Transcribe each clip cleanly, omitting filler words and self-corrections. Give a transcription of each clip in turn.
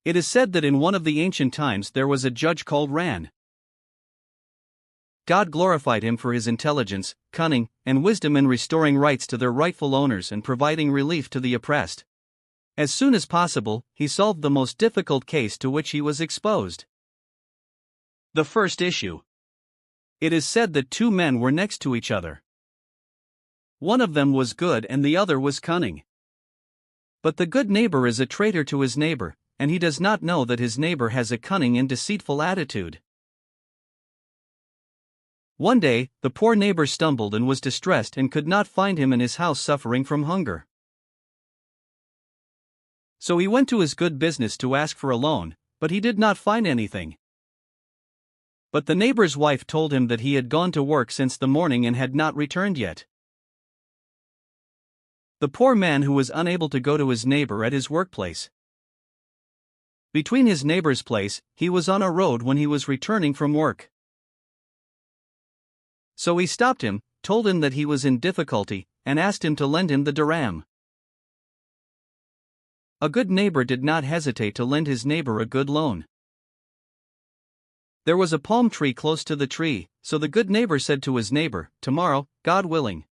It is said that in one of the ancient times there was a judge called Zahran. God glorified him for his intelligence, cunning, and wisdom in restoring rights to their rightful owners and providing relief to the oppressed. As soon as possible, he solved the most difficult case to which he was exposed. The first issue. It is said that two men were next to each other. One of them was good and the other was cunning. But the good neighbor is a traitor to his neighbor, and he does not know that his neighbor has a cunning and deceitful attitude. One day, the poor neighbor stumbled and was distressed and could not find him in his house suffering from hunger. So he went to his good business to ask for a loan, but he did not find anything. But the neighbor's wife told him that he had gone to work since the morning and had not returned yet. The poor man who was unable to go to his neighbor at his workplace. Between his neighbor's place, he was on a road when he was returning from work. So he stopped him, told him that he was in difficulty, and asked him to lend him the dirham. A good neighbor did not hesitate to lend his neighbor a good loan. There was a palm tree close to the tree, so the good neighbor said to his neighbor, "Tomorrow, God willing,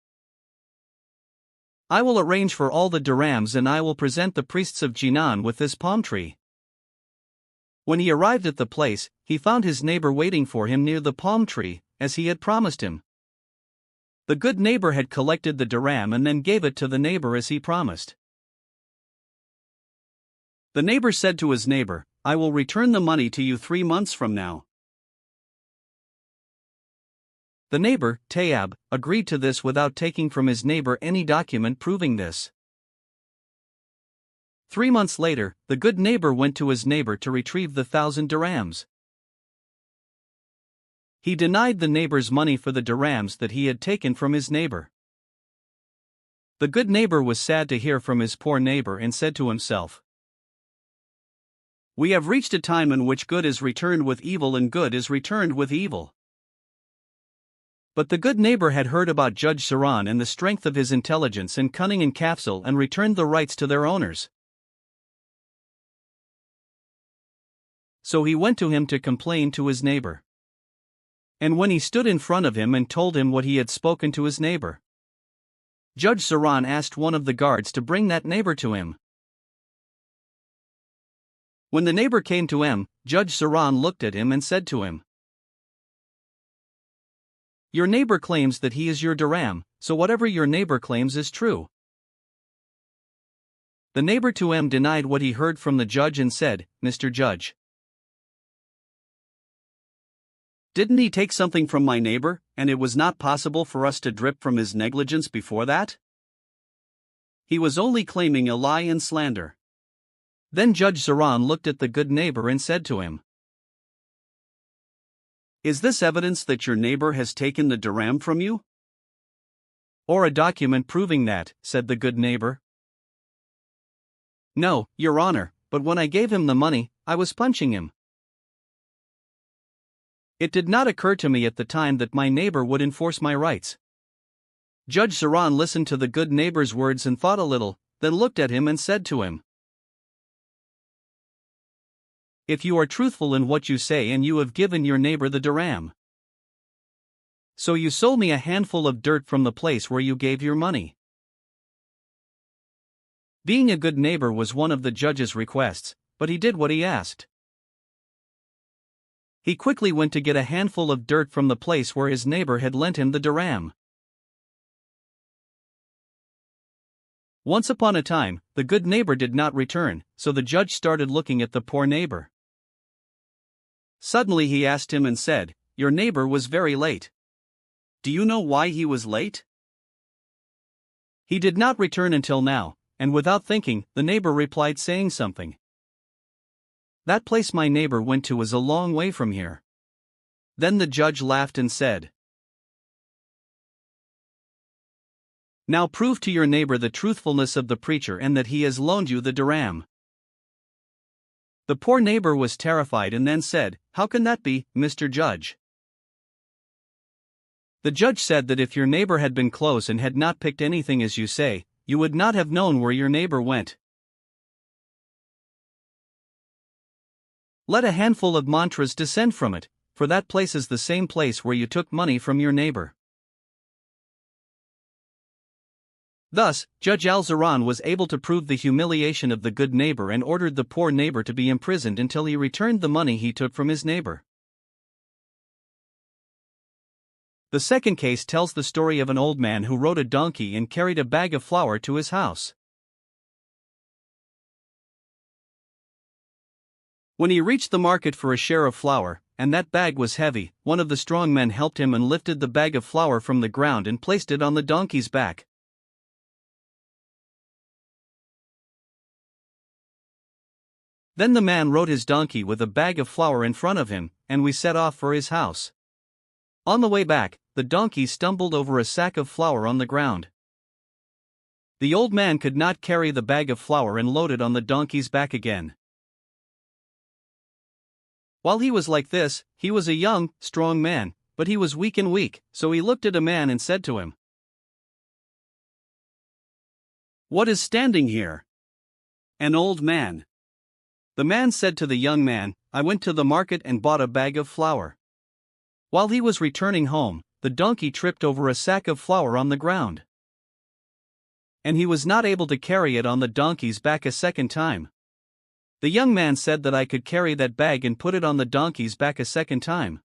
I will arrange for all the dirhams and I will present the priests of Jinan with this palm tree." When he arrived at the place, he found his neighbor waiting for him near the palm tree, as he had promised him. The good neighbor had collected the dirham and then gave it to the neighbor as he promised. The neighbor said to his neighbor, "I will return the money to you 3 months from now." The neighbor, Tayyab, agreed to this without taking from his neighbor any document proving this. 3 months later, the good neighbor went to his neighbor to retrieve the 1,000 dirhams. He denied the neighbor's money for the dirhams that he had taken from his neighbor. The good neighbor was sad to hear from his poor neighbor and said to himself, "We have reached a time in which good is returned with evil and good is returned with evil." But the good neighbor had heard about Judge Zahran and the strength of his intelligence and cunning in capsule and returned the rights to their owners. So he went to him to complain to his neighbor. And when he stood in front of him and told him what he had spoken to his neighbor, Judge Zahran asked one of the guards to bring that neighbor to him. When the neighbor came to him, Judge Zahran looked at him and said to him, "Your neighbor claims that he is your dirham, so whatever your neighbor claims is true." The neighbor to him denied what he heard from the judge and said, "Mr. Judge, didn't he take something from my neighbor, and it was not possible for us to drip from his negligence before that? He was only claiming a lie and slander." Then Judge Zahran looked at the good neighbor and said to him, "Is this evidence that your neighbor has taken the dirham from you?" "Or a document proving that," said the good neighbor. "No, Your Honor, but when I gave him the money, I was punching him. It did not occur to me at the time that my neighbor would enforce my rights." Judge Zahran listened to the good neighbor's words and thought a little, then looked at him and said to him, "If you are truthful in what you say and you have given your neighbor the dirham, so you sold me a handful of dirt from the place where you gave your money." Being a good neighbor was one of the judge's requests, but he did what he asked. He quickly went to get a handful of dirt from the place where his neighbor had lent him the dirham. Once upon a time, the good neighbor did not return, so the judge started looking at the poor neighbor. Suddenly he asked him and said, "Your neighbor was very late. Do you know why he was late?" "He did not return until now," and without thinking, the neighbor replied saying something. "That place my neighbor went to is a long way from here." Then the judge laughed and said, "Now prove to your neighbor the truthfulness of the preacher and that he has loaned you the dirham." The poor neighbor was terrified and then said, "How can that be, Mr. Judge?" The judge said that if your neighbor had been close and had not picked anything as you say, you would not have known where your neighbor went. Let a handful of mantras descend from it, for that place is the same place where you took money from your neighbor. Thus, Judge Zahran was able to prove the humiliation of the good neighbor and ordered the poor neighbor to be imprisoned until he returned the money he took from his neighbor. The second case tells the story of an old man who rode a donkey and carried a bag of flour to his house. When he reached the market for a share of flour, and that bag was heavy, one of the strong men helped him and lifted the bag of flour from the ground and placed it on the donkey's back. Then the man rode his donkey with a bag of flour in front of him, and we set off for his house. On the way back, the donkey stumbled over a sack of flour on the ground. The old man could not carry the bag of flour and load it on the donkey's back again. While he was like this, he was a young, strong man, but he was weak, so he looked at a man and said to him, "What is standing here?" "An old man." The man said to the young man, "I went to the market and bought a bag of flour." While he was returning home, the donkey tripped over a sack of flour on the ground, and he was not able to carry it on the donkey's back a second time. The young man said that I could carry that bag and put it on the donkey's back a second time.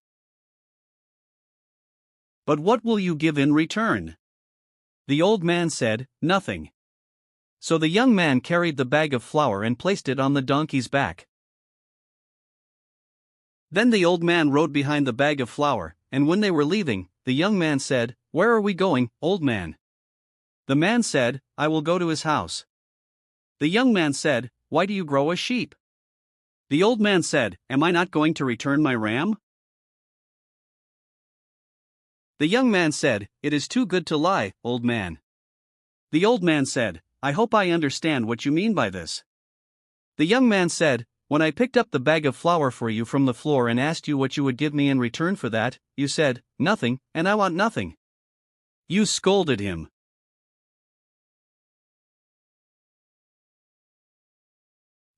"But what will you give in return?" The old man said, "Nothing." So the young man carried the bag of flour and placed it on the donkey's back. Then the old man rode behind the bag of flour, and when they were leaving, the young man said, "Where are we going, old man?" The man said, "I will go to his house." The young man said, "Why do you grow a sheep?" The old man said, "Am I not going to return my ram?" The young man said, "It is too good to lie, old man." The old man said, "I hope I understand what you mean by this." The young man said, "When I picked up the bag of flour for you from the floor and asked you what you would give me in return for that, you said, 'Nothing, and I want nothing.'" You scolded him.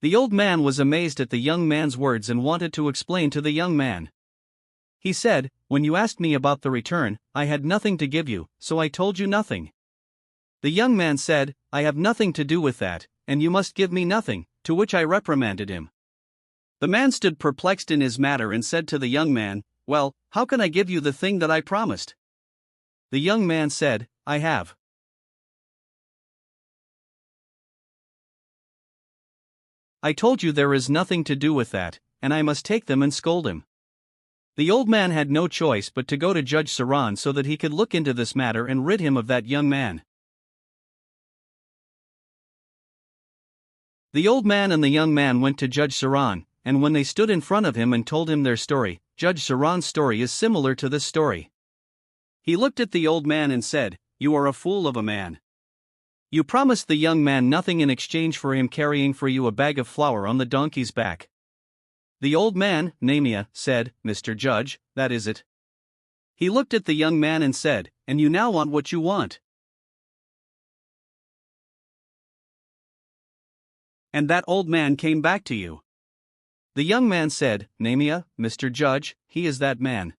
The old man was amazed at the young man's words and wanted to explain to the young man. He said, "When you asked me about the return, I had nothing to give you, so I told you nothing." The young man said, "I have nothing to do with that, and you must give me nothing," to which I reprimanded him. The man stood perplexed in his matter and said to the young man, "Well, how can I give you the thing that I promised?" The young man said, "I have. I told you there is nothing to do with that, and I must take them and scold him." The old man had no choice but to go to Judge Zahran so that he could look into this matter and rid him of that young man. The old man and the young man went to Judge Zahran, and when they stood in front of him and told him their story, Judge Zahran's story is similar to this story. He looked at the old man and said, "You are a fool of a man. You promised the young man nothing in exchange for him carrying for you a bag of flour on the donkey's back." The old man, Namia, said, "Mr. Judge, that is it." He looked at the young man and said, "And you now want what you want. And that old man came back to you." The young man said, "Namia, Mr. Judge, he is that man."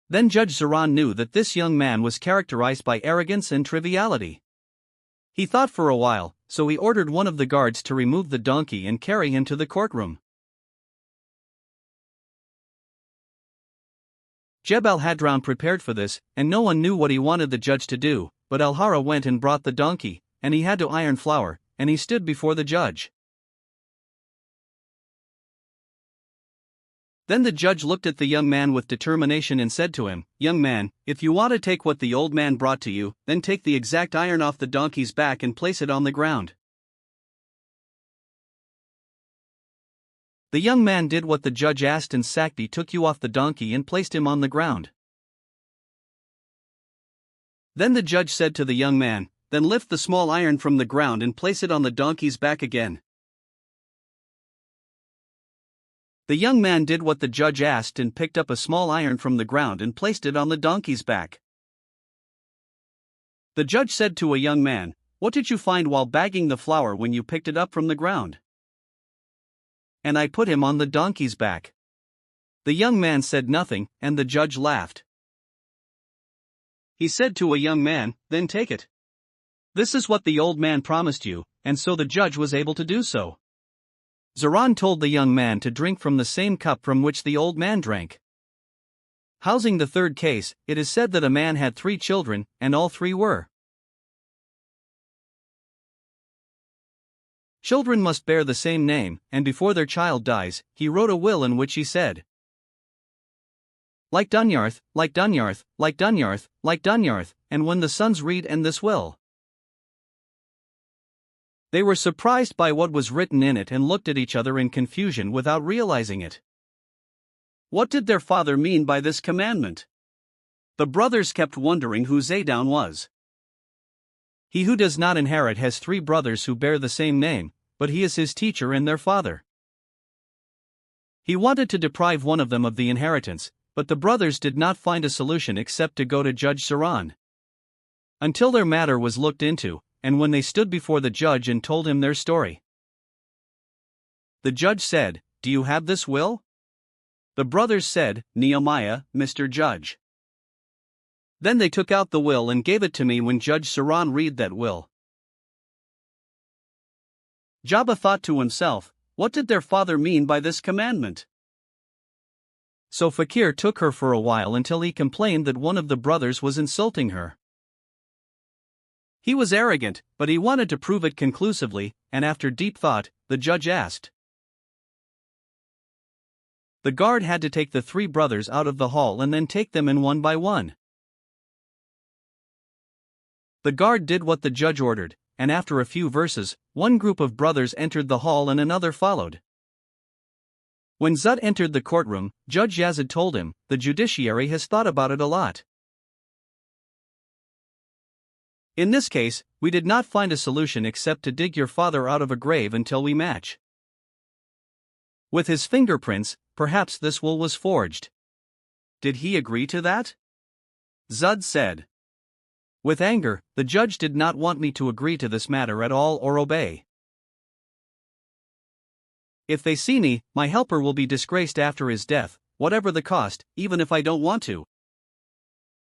Then Judge Zahran knew that this young man was characterized by arrogance and triviality. He thought for a while, so he ordered one of the guards to remove the donkey and carry him to the courtroom. Jeb al-Hadran prepared for this, and no one knew what he wanted the judge to do, but al-Hara went and brought the donkey, and he had to iron flour, and he stood before the judge. Then the judge looked at the young man with determination and said to him, "Young man, if you want to take what the old man brought to you, then take the exact iron off the donkey's back and place it on the ground." The young man did what the judge asked, and Sakbi took you off the donkey and placed him on the ground. Then the judge said to the young man, "Then lift the small iron from the ground and place it on the donkey's back again." The young man did what the judge asked and picked up a small iron from the ground and placed it on the donkey's back. The judge said to a young man, "What did you find while bagging the flour when you picked it up from the ground?" and I put him on the donkey's back." The young man said nothing, and the judge laughed. He said to a young man, "Then take it. This is what the old man promised you," and so the judge was able to do so. Zahran told the young man to drink from the same cup from which the old man drank. Housing the third case, it is said that a man had 3 children, and all 3 were. Children must bear the same name, and before their child dies, he wrote a will in which he said, "Like Dunyarth, like Dunyarth, like Dunyarth, like Dunyarth," and when the sons read and this will, they were surprised by what was written in it and looked at each other in confusion without realizing it. What did their father mean by this commandment? The brothers kept wondering who Zahran was. He who does not inherit has 3 brothers who bear the same name, but he is his teacher and their father. He wanted to deprive one of them of the inheritance, but the brothers did not find a solution except to go to Judge Zahran. Until their matter was looked into, and when they stood before the judge and told him their story. The judge said, "Do you have this will?" The brothers said, "Nehemiah, Mr. Judge." Then they took out the will and gave it to me. When Judge Zahran read that will, Jabba thought to himself, what did their father mean by this commandment? So Fakir took her for a while until he complained that one of the brothers was insulting her. He was arrogant, but he wanted to prove it conclusively, and after deep thought, the judge asked. The guard had to take the 3 brothers out of the hall and then take them in one by one. The guard did what the judge ordered, and after a few verses, one group of brothers entered the hall and another followed. When Zud entered the courtroom, Judge Yazid told him, "The judiciary has thought about it a lot. In this case, we did not find a solution except to dig your father out of a grave until we match. With his fingerprints, perhaps this will was forged. Did he agree to that?" Zud said. With anger, the judge did not want me to agree to this matter at all or obey. If they see me, my helper will be disgraced after his death, whatever the cost, even if I don't want to.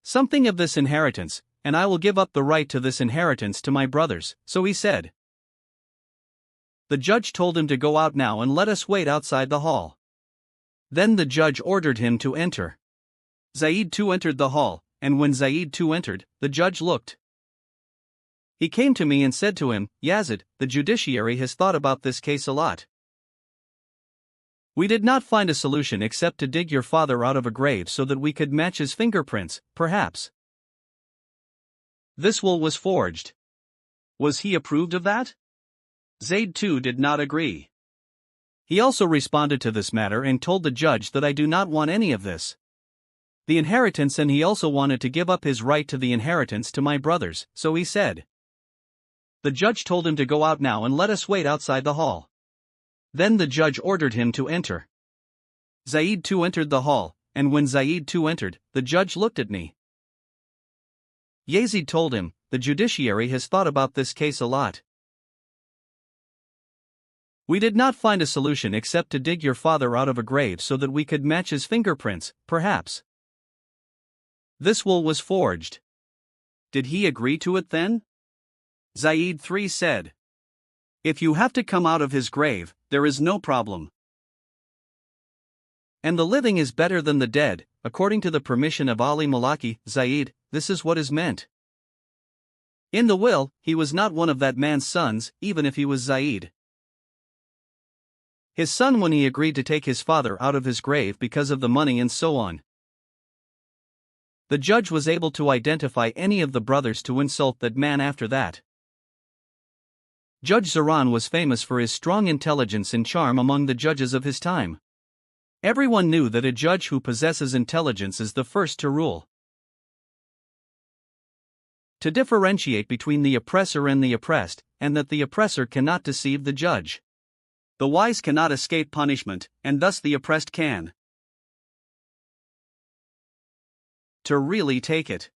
Something of this inheritance, and I will give up the right to this inheritance to my brothers, so he said. The judge told him to go out now and let us wait outside the hall. Then the judge ordered him to enter. Zaid too entered the hall, and when Zaid too entered, the judge looked. He came to me and said to him, "Yazid, the judiciary has thought about this case a lot. We did not find a solution except to dig your father out of a grave so that we could match his fingerprints, perhaps. This will was forged. Was he approved of that?" Zaid too did not agree. He also responded to this matter and told the judge that I do not want any of this. The inheritance, and he also wanted to give up his right to the inheritance to my brothers, so he said. The judge told him to go out now and let us wait outside the hall. Then the judge ordered him to enter. Zaid too entered the hall, and when Zaid too entered, the judge looked at me. Yazid told him, "The judiciary has thought about this case a lot. We did not find a solution except to dig your father out of a grave so that we could match his fingerprints, perhaps. This will was forged. Did he agree to it then?" Zaid 3 said. "If you have to come out of his grave, there is no problem. And the living is better than the dead, according to the permission of Ali Malaki, Zaid, this is what is meant. In the will, he was not one of that man's sons, even if he was Zaid. His son when he agreed to take his father out of his grave because of the money and so on." The judge was able to identify any of the brothers to insult that man after that. Judge Zahran was famous for his strong intelligence and charm among the judges of his time. Everyone knew that a judge who possesses intelligence is the first to rule. To differentiate between the oppressor and the oppressed, and that the oppressor cannot deceive the judge. The wise cannot escape punishment, and thus the oppressed can. To really take it.